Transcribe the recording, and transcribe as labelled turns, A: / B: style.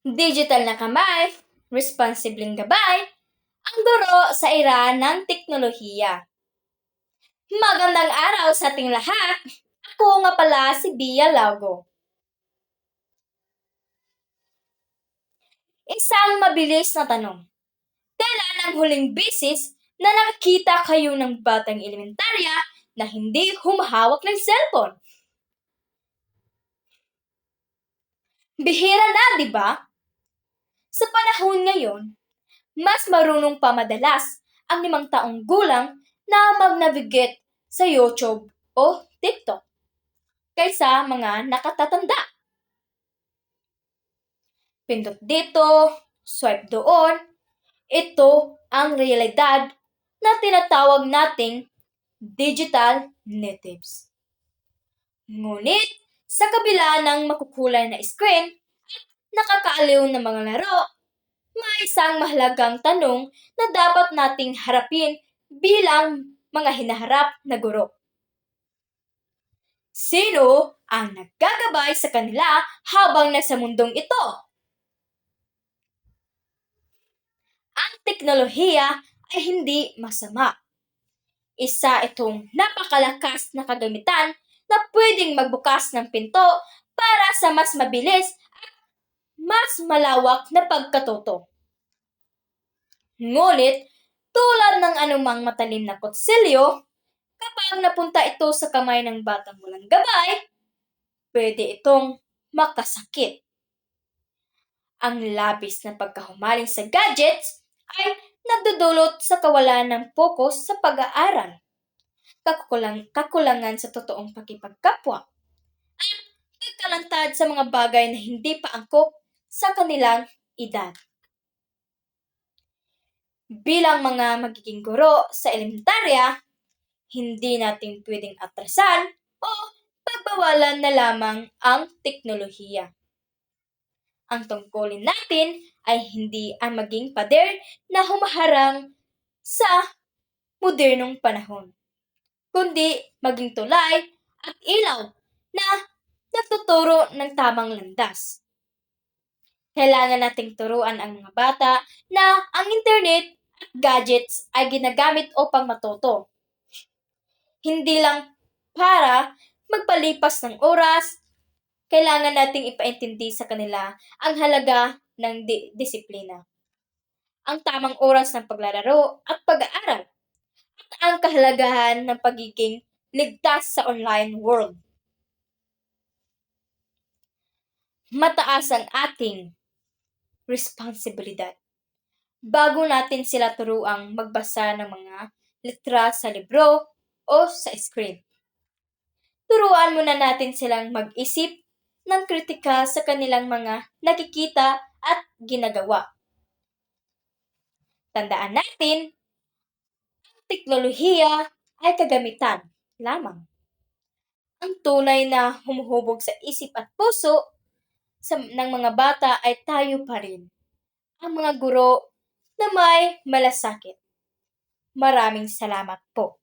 A: Digital na kamay, responsibleng gabay, ang guro sa era ng teknolohiya. Magandang araw sa ating lahat! Ako nga pala si Bia Lago. Isang mabilis na tanong. Kailan ang huling beses na nakakita kayo ng batang elementarya na hindi humahawak ng cellphone? Bihira na, di ba? Sa panahon ngayon, mas marunong pa madalas ang 5 taong gulang na mag-navigate sa YouTube o TikTok kaysa mga nakatatanda. Pindot dito, swipe doon. Ito ang realidad na tinatawag nating digital natives. Ngunit sa kabila ng makukulay na screen at nakakaaliw na mga laro, may isang mahalagang tanong na dapat nating harapin bilang mga hinaharap na guro. Sino ang naggagabay sa kanila habang nasa mundong ito? Ang teknolohiya ay hindi masama. Isa itong napakalakas na kagamitan na pwedeng magbukas ng pinto para sa mas mabilis at mas malawak na pagkatuto. Ngunit, tulad ng anumang matalim na kutsilyo, kapag napunta ito sa kamay ng batang walang gabay, pwede itong makasakit. Ang labis na pagkahumaling sa gadgets ay nagdudulot sa kawalan ng pokus sa pag-aaral, kakulangan sa totoong pakipagkapwa, at pagkalantad sa mga bagay na hindi pa angkop sa kanilang edad. Bilang mga magiging guro sa elementarya, hindi natin pwedeng atrasan o pagbawalan na lamang ang teknolohiya. Ang tungkulin natin ay hindi ang maging pader na humaharang sa modernong panahon, kundi maging tulay at ilaw na nagtuturo ng tamang landas. Kailangan nating turuan ang mga bata na ang internet at gadgets ay ginagamit upang matuto. Hindi lang para magpalipas ng oras, kailangan nating ipaintindi sa kanila ang halaga ng disiplina, ang tamang oras ng paglalaro at pag-aaral, at ang kahalagahan ng pagiging ligtas sa online world. Mataas ang ating responsibilidad bago natin sila turuang magbasa ng mga litra sa libro o sa screen. Turuan muna natin silang mag-isip ng kritikal sa kanilang mga nakikita at ginagawa. Tandaan natin, ang teknolohiya ay kagamitan lamang. Ang tunay na humuhubog sa isip at puso ng mga bata ay tayo pa rin, ang mga guro na may malasakit. Maraming salamat po.